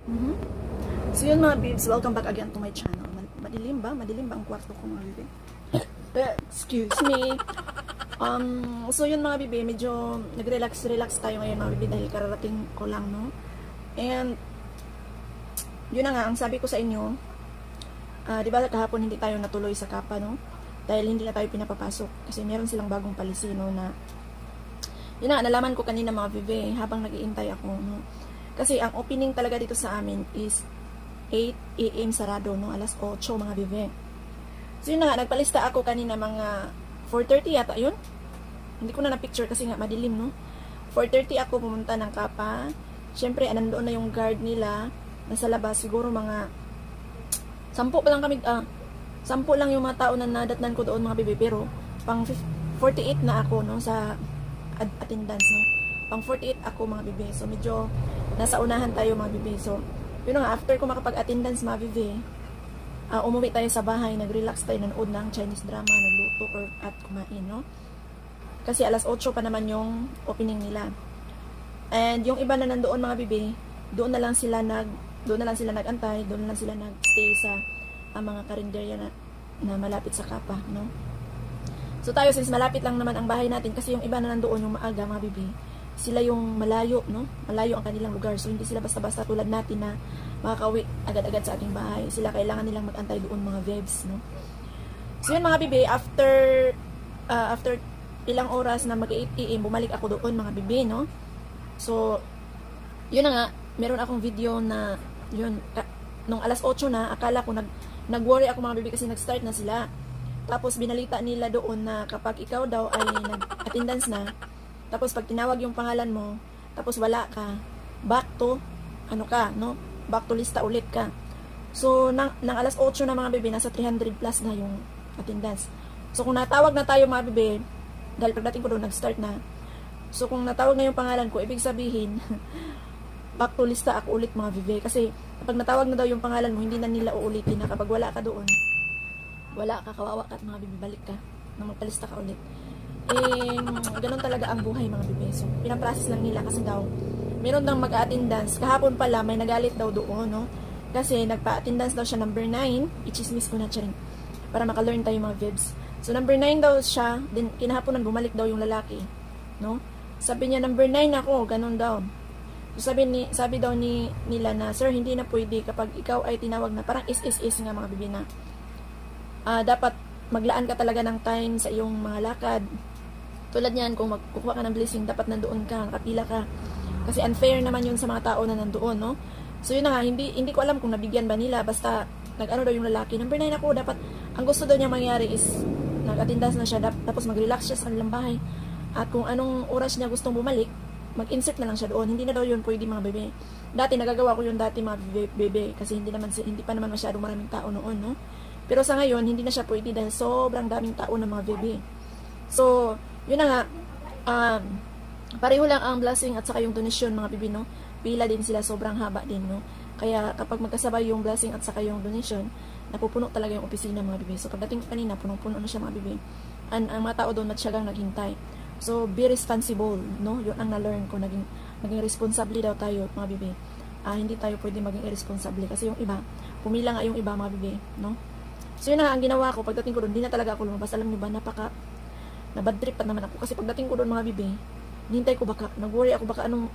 Mhm. So yun mga babes, welcome back again to my channel. Madilim ba? Madilim ba ang kwarto ko mga babe? Excuse me. So yun mga babe, medyo nag-relax tayo ngayon mga babe dahil kararating ko lang, no? And yun na nga, ang sabi ko sa inyo, di ba kahapon hindi tayo natuloy sa Kapa, no? Dahil hindi na tayo pinapapasok kasi meron silang bagong policy, no, na yun na, nalaman ko kanina mga babe habang nag-iintay ako, no? Kasi ang opening talaga dito sa amin is 8 AM sarado, no? Alas 8 mga bebe. So yun na nga, nagpalista ako kanina mga 4:30 yata, yun? Hindi ko na na-picture kasi nga madilim, no? 4:30 ako pumunta ng Kapa. Siyempre, nandoon na yung guard nila nasa labas. Siguro mga 10 pa lang kami, 10 lang yung mga tao na nadatnan ko doon mga bebe. Pero, pang 48 na ako, no? Sa attendance, no? Pang 48 ako mga bebe. So, medyo nasa unahan tayo mga bebe. So, yun nga, after ko makapag-attendance mga bebe, umuwi tayo sa bahay, nag-relax tayo, nanood ng Chinese drama, nagluto at kumain, no? Kasi alas 8 pa naman yung opening nila. And yung iba na nandoon mga bebe, doon na lang sila nagantay, doon na lang sila nagstay sa mga karinderya na malapit sa Kapa, no? So tayo, since malapit lang naman ang bahay natin, kasi yung iba na nandoon, yung maaga mga bebe, sila yung malayo, no? Malayo ang kanilang lugar. So, hindi sila basta-basta tulad natin na makakauwi agad-agad sa ating bahay. Sila kailangan nilang mag-antay doon mga vebs, no? So, yun mga bebe, after ilang oras na mag-8 AM, bumalik ako doon mga bebe, no? So, yun na nga, meron akong video na, yun, nung alas 8 na, akala ko nag-worry ako mga bebe kasi nag-start na sila. Tapos, binalita nila doon na kapag ikaw daw ay nag-attendance na, tapos pag tinawag yung pangalan mo, tapos wala ka, back to, no? Back to lista ulit ka. So, nang alas 8 na mga bebe, nasa 300 plus na yung attendance. So, kung natawag na tayo mga bebe, dahil pagdating ko doon, nag-start na. So, kung natawag na yung pangalan ko, ibig sabihin, back to lista ako ulit mga bebe. Kasi, kapag natawag na daw yung pangalan mo, hindi na nila uulitin na kapag wala ka doon, wala ka, kawawa ka at mga bebe, balik ka, na magpalista ka ulit. Ganun talaga ang buhay mga bebe. So, pinaprocess lang nila kasi daw meron daw mag-attendance. Kahapon pala may nagalit daw doon, no? Kasi nagpa-attendance daw siya number 9. I-chismis ko na siya rin para maka-learn tayo mga vibes. So, number 9 daw siya. Then, kinahaponan bumalik daw yung lalaki, no? Sabi niya, number 9 ako. Ganun daw. So, sabi daw nila na, sir, hindi na pwede kapag ikaw ay tinawag na, parang is nga mga bebe na. Dapat maglaan ka talaga ng time sa iyong mga lakad. Tulad niyan, kung magkukuha ka ng blessing, dapat nandoon ka, nakapila ka. Kasi unfair naman yun sa mga tao na nandoon, no? So, yun na nga, hindi ko alam kung nabigyan ba nila, basta, nag-ano daw yung lalaki. Number 9 ako, dapat, ang gusto daw niya mangyari is, nag-attendance na siya, tapos mag-relax siya sa kanilang bahay. At kung anong oras niya gustong bumalik, mag-insert na lang siya doon. Hindi na daw yun pwede mga bebe. Dati, nagagawa ko yun dati mga bebe, kasi hindi pa naman masyadong maraming tao noon, no? Pero sa ngayon, hindi na siya pwede dahil sobrang daming tao ng mga bebe. So, yun na nga, pareho lang ang blessing at saka yung donation mga bibi, no? Pila din sila, sobrang haba din, no? Kaya kapag magkasabay yung blessing at saka yung donation, napupuno talaga yung opisina mga bibi. So pagdating ko kanina, punong-puno na siya mga bibi. Ang mga tao doon matyagang naghintay. So be responsible, no? Yun ang na-learn ko, naging responsable daw tayo mga bibi. Hindi tayo pwede maging irresponsible kasi yung iba, pumila nga yung iba mga bibi, no? So yun na nga, ang ginawa ko, pagdating ko doon, hindi na talaga ako lumabas. Alam niyo ba, na-bad trip pa naman ako. Kasi pagdating ko doon mga bibi, hintay ko baka, nag-worry ako baka anong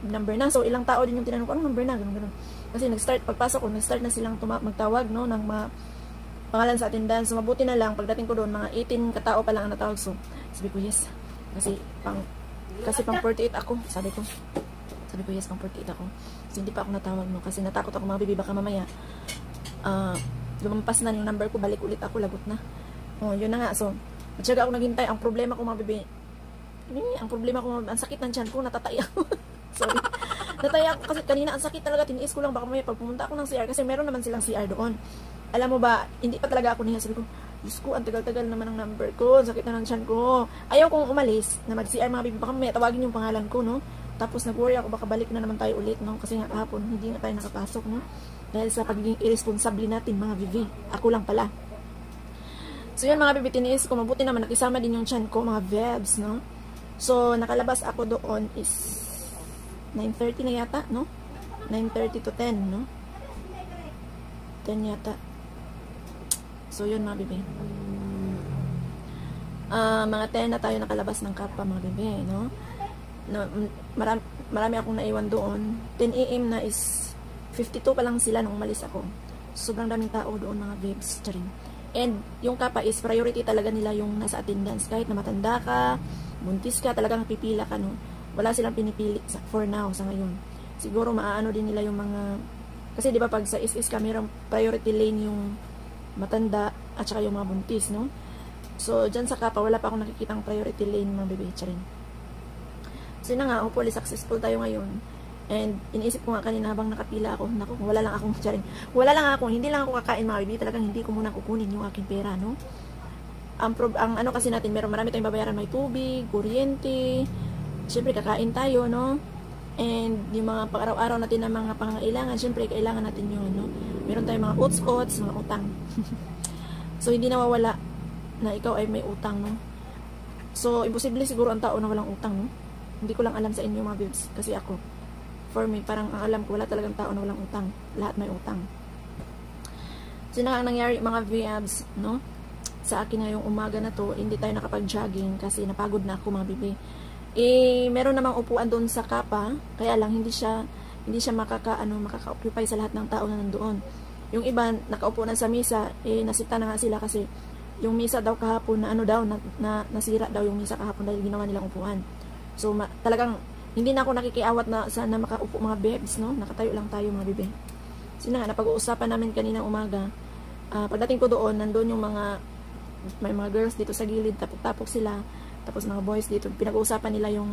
number na. So, ilang tao din yung tinanong ko, anong number na? Ganun. Kasi pagpasok ko, nag-start na silang magtawag, no, ng mga pangalan sa attendance. So, mabuti na lang, pagdating ko doon, mga 18 katao pa lang ang natawag. So, sabi ko, yes. Kasi pang 48 ako. Sabi ko, yes, pang 48 ako. So, hindi pa ako natawag, no. Kasi natakot ako mga bibi, baka mamaya, lumampas na yung number ko, balik ulit ako, lagot na. Yun na nga. So, matyaga ako naghintay. Ang problema ko mga bebe, ang sakit ng tiyan ko, natatay ako. Sorry. Natay ako kasi kanina, ang sakit talaga, tiniis ko lang, baka may pag pumunta ako ng CR, kasi meron naman silang CR doon. Alam mo ba, hindi pa talaga ako niya. Sabi ko, Diyos ko, ang tagal-tagal naman ang number ko, ang sakit na ng tiyan ko. Ayaw kong umalis, na mag-CR mga bebe, baka may tawagin yung pangalan ko, no? Tapos nag-worry ako, baka balik na naman tayo ulit, no? Kasi nga kahapon, hindi na tayo nakapasok, no? Dahil sa pagiging irresponsible natin, mga bebe. Ako lang pala. So, yun mga bebe, tiniis ko. Mabuti naman, nakisama din yung tiyan ko, mga vebs, no? So, nakalabas ako doon is 9:30 na yata, no? 9:30 to 10, no? 10 yata. So, yun mga bebe. Mga 10 na tayo nakalabas ng kapa mga bebe, no? Marami akong naiwan doon. 10 AM na is 52 pa lang sila nung umalis ako. Sobrang daming tao doon mga babes. Charing. And yung kapa is priority talaga nila yung nasa attendance. Kahit na matanda ka, buntis ka, talagang pipila ka, no? Wala silang pinipili for now, sa ngayon. Siguro maaano din nila yung mga, kasi di ba pag sa is ka, mayroong priority lane yung matanda at saka yung mga buntis, no? So, dyan sa kapa, wala pa akong nakikitang priority lane mga bebe. Charing. So, yun na nga, hopefully successful tayo ngayon. And iniisip ko nga kanina habang nakapila ako, naku, wala lang akong charing. Wala lang ako, hindi lang ako kakain mga baby, talagang hindi ko muna kukunin yung aking pera, no? Ang ano kasi natin, marami tayong babayaran, may tubig, kuryente, syempre kakain tayo, no? And yung mga pang-araw-araw natin na mga pangangailangan, syempre kailangan natin yun, no? Meron tayong mga oats, mga utang. So hindi nawawala na ikaw ay may utang, no? So imposible siguro ang tao na walang utang, no? Hindi ko lang alam sa inyo mga babes, kasi ako for me, parang ang alam ko, wala talagang tao na walang utang. Lahat may utang. So, na ang nangyari, mga VABs, no? Sa akin ngayong umaga na to, hindi tayo nakapag-jogging kasi napagod na ako, mga bibi. Meron namang upuan doon sa kapa, kaya lang hindi siya makaka-occupy sa lahat ng tao na nandoon. Yung iba, nakaupo na sa misa, nasita na nga sila kasi yung misa daw kahapon na nasira daw yung misa kahapon dahil ginawa nilang upuan. So, talagang hindi na ako nakikiawat na sana makaupo mga babes, no? Nakatayo lang tayo mga bebe. So na nga, napag-uusapan namin kaninang umaga. Pagdating ko doon, nandun yung may mga girls dito sa gilid, tapok-tapok sila. Tapos mga boys dito, pinag-uusapan nila yung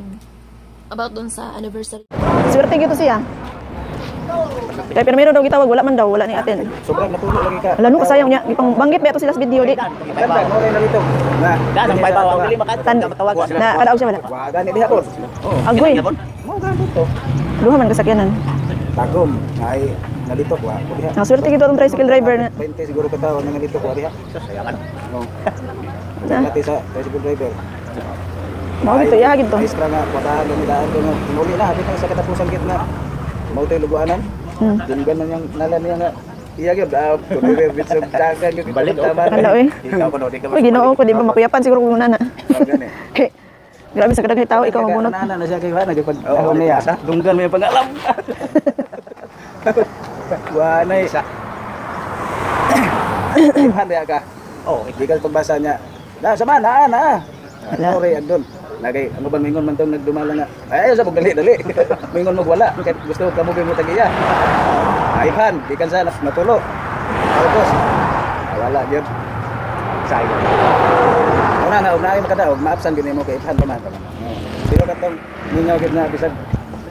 about doon sa anniversary. Swerte gito siya. Kaya pero meron daw gitawag, wala man daw, wala ni atin. Sobrang natulo lagi ka. Alam mo kasayang niya, ipang banggit ba ito sila sa video di? Ganda, mo rin na dito. Na, nang may bawang dili makatanda matawag. Na kadaog siya wala. wa gani diha po. Agoy. Mo gani to. Duha man kasakyanan. Tagom ay nalito wa diha. Ang swerte gito ang tricycle driver na. 20 siguro ka tawo nang nalito wa diha. Sayangan. No. Dati sa tricycle driver. Mao dito yagid to. Extra nga patahan ni daan ko nga muli na habit sa katapusan gitna. Mao tay luguanan. Dunggan man yang nalan niya nga iya gyud kun bit sa dagan gyud balik tama. Hello eh. Ikaw kuno di ka. Uy, Ginoo ko di ba makuyapan siguro kung nana. Okay. Grabe sa kadaghay tao ikaw mabunot. Nana na siya kay Juan nagpag ako niya. Dunggan mo yung pangalam. Wala isa. Handa ka. Oh, igal pagbasa niya. Na sama na. Sorry andon. Lagay ano ba mingon man tong nagdumala nga. Ay sa pagdali. Mingon mo wala kay gusto ka mo mo tagiya. Ayhan, di kan sa natulo. Tapos wala gyud. Sayo. Una makadaog maapsan gini mo kay Ayhan pa man. Pero katong ninyo gyud na bisag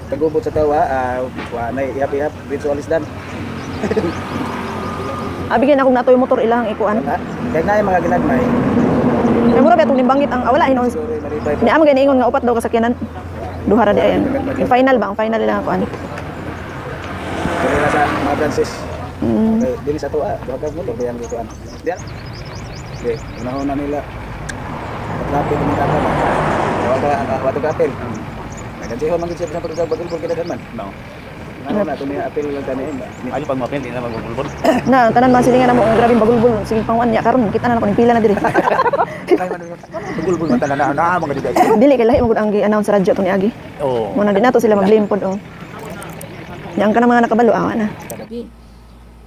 pagubot sa tawa, wa nay iap visualis dan. Abigyan akong natoy motor ilang ikuan. Kay na mga ginagmay. Kaya mura ba itong limbangit ang wala hinon. Hindi amo gani ingon nga upat daw kasakyanan. Duha ra di ayan. Yung final ba? Ang final nila kuan. Dili na sa mga Francis. Okay, dili sa tuwa. Duha mo to bayang dito an. Diyan. Okay, una nila. Traffic ni kata ba. Wato kapel. Nagadiho man gid sa pagkabagulbol kita man. No. Ano na tumiya apel lang kaniin ba. Ay pag mapel di na magbulbul. Na tanan man silingan mo grabe bagulbol sige pangwan ya karon kita na ko ning pila na diri. Bulbul mata na mga di. Dili kay lahi mo gud ang gi-announce sa radyo to ni Agi. Oh. Mo na din nato sila mag-blame pod oh. Yang kana mga nakabalo awa na.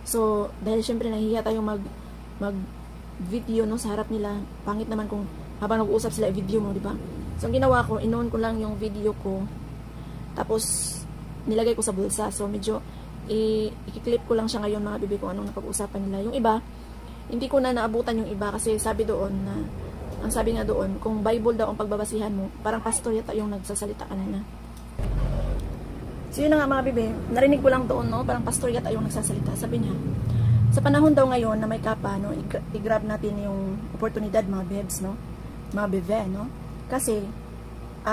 So, dahil syempre nahihiya tayo mag video no sa harap nila. Pangit naman kung habang nag-uusap sila i-video mo, di ba? So, ang ginawa ko, in-on ko lang yung video ko. Tapos nilagay ko sa bulsa. So, medyo i-clip ko lang siya ngayon mga bibi kung anong napag-usapan nila. Yung iba, hindi ko na naabutan yung iba kasi sabi doon na ang sabi nga doon, kung Bible daw ang pagbabasihan mo, parang pastor yata yung nagsasalita kanina. So yun na nga mga bibi, narinig ko lang doon, no? Parang pastor yata yung nagsasalita. Sabi niya, sa panahon daw ngayon na may kapa, no? I-grab natin yung oportunidad mga bebs, no? Mga bebe, no? Kasi,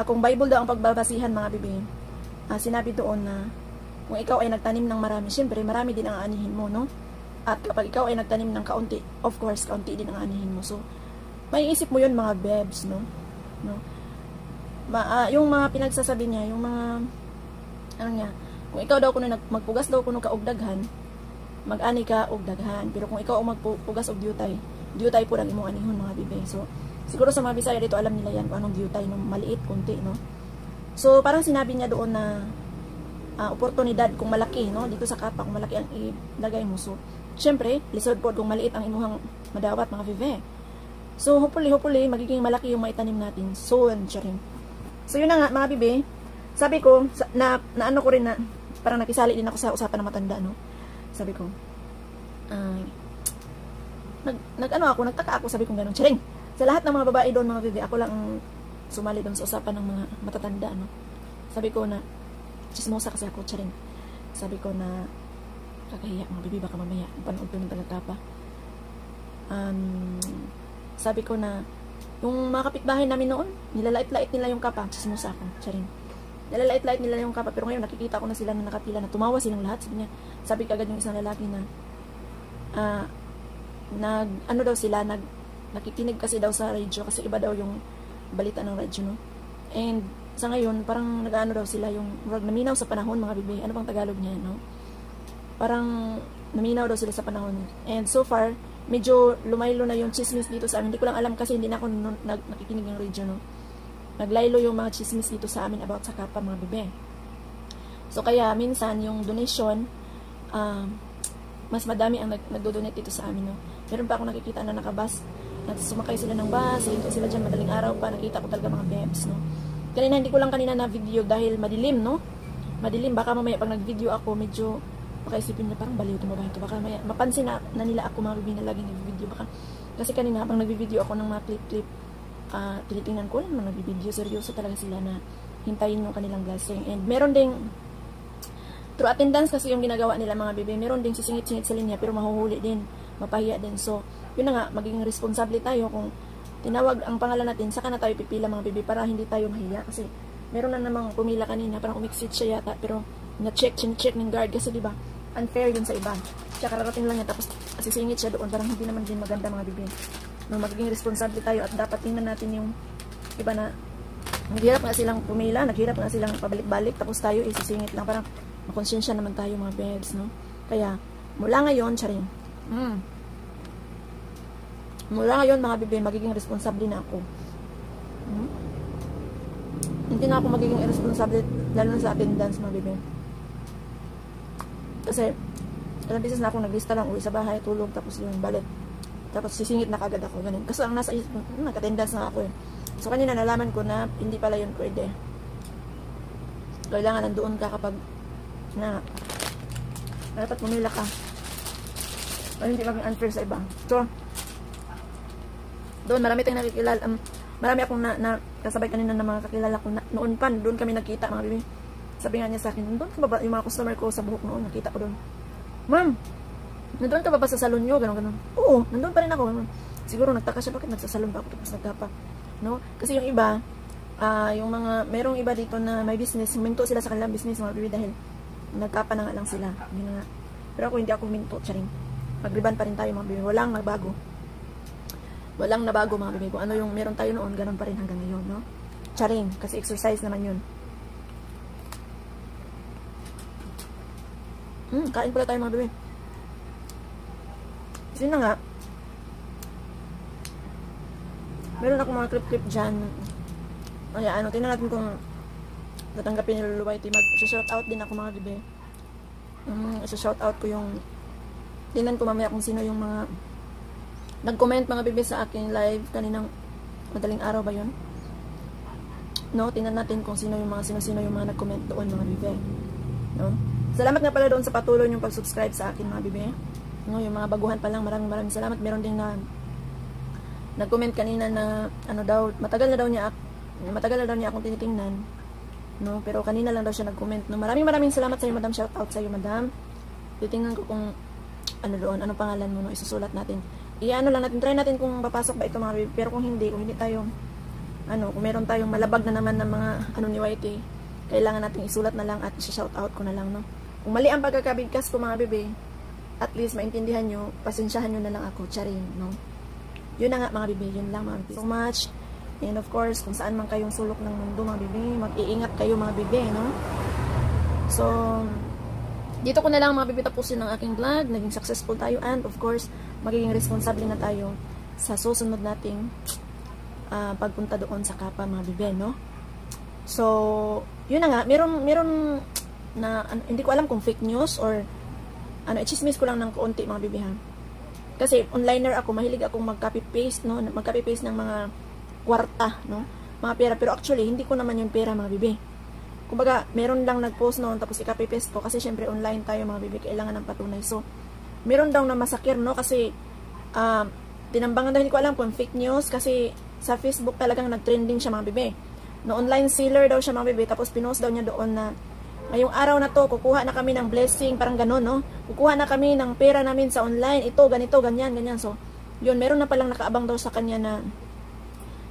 kung Bible daw ang pagbabasihan mga bibi, sinabi doon na kung ikaw ay nagtanim ng marami, syempre marami din ang aanihin mo, no? At kapag ikaw ay nagtanim ng kaunti, of course, kaunti din ang aanihin mo. So, may isip mo yun mga bebs, no? Yung mga pinagsasabi niya, yung mga ano niya, Kung ikaw daw kuno magpugas daw kuno ka og daghan, mag-ani ka og daghan. Pero kung ikaw ang magpugas og diutay po lang imong anihon mga bibe. So siguro sa mga Bisaya dito alam nila yan kung anong diutay, no, maliit konti, no. So parang sinabi niya doon na oportunidad kung malaki, no, dito sa kapa kung malaki ang ilagay mo. So syempre lisod po kung maliit ang imuhang madawat mga bibe. So hopefully magiging malaki yung maitanim natin. So charing. So yun na nga mga bibe. Sabi ko na ano ko rin na parang nakisali din ako sa usapan ng matanda, no. Sabi ko nagtaka ako, sabi ko gano'n, charing. Sa lahat ng mga babae doon mga bibi, ako lang ang sumali doon sa usapan ng mga matatanda, no. Sabi ko na chismosa kasi ako, charing. Sabi ko na kakahiya mga bibi, baka mamaya panood ko ng tagakapa. Sabi ko na yung mga kapitbahay namin noon, nilalait-lait nila yung kapa, chismosa ako, charing. Nilalait-lait nila yung kapa, pero ngayon nakikita ko na sila na nakapila, na tumawa silang lahat. Sabi kagad yung isang lalaki na ano daw sila, nakikinig kasi daw sa radyo, kasi iba daw yung balita ng radyo, no. And sa ngayon parang nag-ano daw sila, yung naminaw sa panahon mga bibi. Ano bang Tagalog niya, no? Parang naminaw daw sila sa panahon. And so far medyo lumaylo na yung chismis dito sa amin. Hindi ko lang alam kasi hindi na ako nakikinig ng radyo, no. Naglaylo yung mga chismis dito sa amin about sa kapa mga bibi. So kaya minsan yung donation mas madami ang nagdo-donate dito sa amin, no. Meron pa ako nakikita na nakabas, sumakay sila ng bus, ito sila dyan, madaling araw pa, nakita ko talaga mga bebs, no. Hindi ko lang kanina na video dahil madilim, no. Madilim, baka mamaya pag nag-video ako, medyo makaisipin na parang baliw ito, mabahin ito, baka mamaya mapansin na nila ako mga bibi na laging nag-video, baka kasi kanina habang nag-video ako ng mga clip, tinitingnan ko lang mga nag-video, seryoso talaga sila na hintayin yung kanilang blessing. And meron ding through attendance kasi yung ginagawa nila mga bibi, meron ding sisingit-singit sa linya pero mahuhuli din, mapahiya din. So yun na nga, magiging responsable tayo kung tinawag ang pangalan natin, saka na tayo pipila mga bibi para hindi tayo mahiya. Kasi meron na namang pumila kanina, parang umiksit siya yata, pero na-check ng guard kasi diba, unfair yun sa iba. Tsaka kararating lang niya, tapos sisingit siya doon, parang hindi naman din maganda mga bibi. No, magiging responsable tayo at dapat tingnan natin yung iba na naghirap nga silang pumila, naghirap nga silang pabalik-balik, tapos tayo isisingit lang, parang makonsensya naman tayo mga bebs, no. Kaya mula ngayon, charing, mula ngayon mga bibi, magiging responsable na ako. Hindi na ako magiging irresponsible lalo na sa attendance mga bibi. Kasi ilang beses na ako naglista lang, uwi sa bahay, tulog, tapos yung balik, tapos sisingit na kagad ako, ganun. Kasi ang nasa isip ko, nag-attendance na ako eh. So kanina nalaman ko na hindi pala yun pwede. Kailangan nandoon ka kapag dapat pumila ka para hindi maging unfair sa iba. So doon marami tayong nakikilala, marami akong kasabay kanina na mga kakilala ko noon pa, doon kami nagkita mga bibi. Sabi nga niya sa akin, nandun ka ba yung mga customer ko sa buhok noon, nakita ko doon. Ma'am, nandun ka ba sa salon nyo? Ganon. Oo, nandun pa rin ako. Siguro nagtaka siya, bakit nagsasalon ba ako tapos nagkapa? No? Kasi yung iba, yung mga, merong iba dito na may business, huminto sila sa kanilang business mga bibi dahil nagkapa na nga lang sila. Yun nga. Pero ako hindi ako huminto, charing. Magriban pa rin tayo mga bibi. Walang nagbago. Walang nabago mga bibi. Kung ano yung meron tayo noon, ganon pa rin hanggang ngayon, no? Charing, kasi exercise naman yun. Kain pala tayo mga bibi. Kasi na nga, meron ako mga clip-clip dyan. Kaya tingnan natin kung tatanggapin ni Lulu Whitey. Mag-shoutout din ako mga bibi. Isa-shoutout ko yung, tingnan ko mamaya kung sino yung mga nag-comment mga bibi sa akin live kaninang madaling araw ba yun? No, tingnan natin kung sino yung mga nag-comment doon mga bibi. No? Salamat nga pala doon sa patuloy yung pag-subscribe sa akin mga bibi. No, yung mga baguhan pa lang, maraming salamat. Meron din na nag-comment kanina na ano daw, matagal na daw niya akong tinitingnan. No, pero kanina lang daw siya nag-comment. No, maraming salamat sa iyo, madam. Shout out sa iyo, madam. Titingnan ko kung ano doon, anong pangalan mo, no, isusulat natin. Iano lang natin, try natin kung papasok ba ito mga bibi. Pero kung hindi tayo kung meron tayong malabag na naman ng mga ni Whitey, kailangan natin isulat na lang at i-shout out ko na lang, no. Kung mali ang pagkakabigkas ko mga bibi, at least maintindihan nyo, pasensyahan nyo na lang ako, charing, no. Yun na nga mga bibi, yun lang mga bibi. So much, and of course, kung saan man kayong sulok ng mundo mga bibi, mag-iingat kayo mga bibi, no. So, dito ko na lang mga bibi tapusin ng aking vlog. Naging successful tayo and of course, magiging responsable na tayo sa susunod nating pagpunta doon sa Kapa mga bibi, no? So, yun na nga, meron na, hindi ko alam kung fake news or chismis ko lang ng kaunti mga bibi ha. Kasi onliner ako, mahilig akong mag-copy-paste, no? Mag-copy-paste ng mga kwarta, no? Mga pera, pero actually, hindi ko naman yung pera mga bibi. Kumbaga, meron lang nag-post noon, tapos i-copy-paste ko, kasi syempre online tayo mga bibi, kailangan ng patunay. So, meron daw na masakir, no? Kasi, tinambangan daw, hindi ko alam kung fake news, kasi sa Facebook talagang nag-trending siya mga bibi. No, online seller daw siya mga bibi, tapos pinost daw niya doon na, ngayong araw na to, kukuha na kami ng blessing, parang gano'n, no? Kukuha na kami ng pera namin sa online, ito, ganito, ganyan, ganyan. So, yun, meron na palang nakaabang daw sa kanya na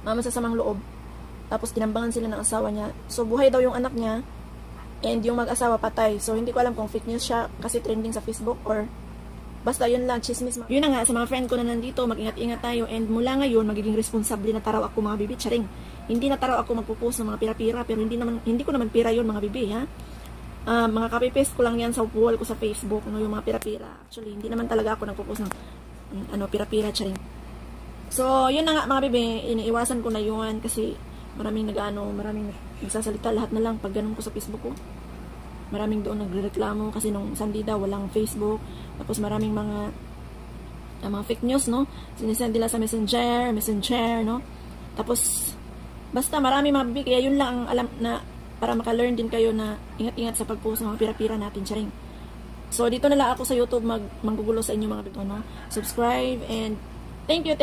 masasamang loob. Tapos tinambangan sila ng asawa niya. So buhay daw yung anak niya and yung mag-asawa patay. So hindi ko alam kung fake news siya kasi trending sa Facebook or basta yun lang, chismis. Yun na nga, sa mga friend ko na nandito, mag-ingat-ingat tayo and mula ngayon, magiging responsable na taraw ako mga bibi. Charing, hindi na taraw ako magpo-post ng mga pira-pira pero hindi ko naman pira yun mga bibi ha. Mga copy-paste ko lang yan sa wall ko sa Facebook, no, yung mga pira-pira. Actually, hindi naman talaga ako nagpo-post ng pira-pira, charing. So, yun na nga mga bibi, iniiwasan ko na yun kasi maraming nagsasalita, lahat na lang pag ganun ko sa Facebook ko. Maraming doon nagrereklamo kasi nung Sandida walang Facebook. Tapos maraming mga fake news, no? Sinisend nila sa messenger, no? Tapos basta marami mga bibi, kaya yun lang ang alam na para maka-learn din kayo na ingat-ingat sa pag-post ng mga pira-pira natin, charing. So dito na lang ako sa YouTube manggugulo sa inyo mga bibi, no? Subscribe and thank you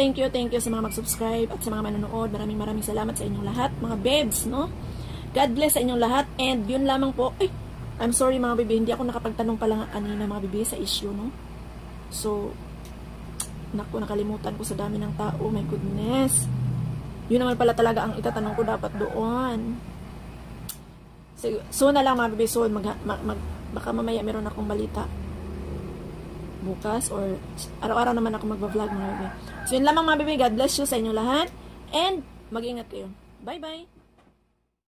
sa mga mag-subscribe at sa mga manonood. Maraming salamat sa inyong lahat, mga babes, no? God bless sa inyong lahat. And yun lamang po. Ay, I'm sorry mga bibi, hindi ako nakapagtanong pala nga kanina mga bibi sa issue, no? So, naku, nakalimutan ko sa dami ng tao. My goodness. Yun naman pala talaga ang itatanong ko dapat doon. So na lang mga bibi, so baka mamaya meron akong balita bukas or araw-araw naman ako magba-vlog mga bibi. So yun lamang mga bibi, God bless you sa inyong lahat and mag-ingat kayo. Bye-bye!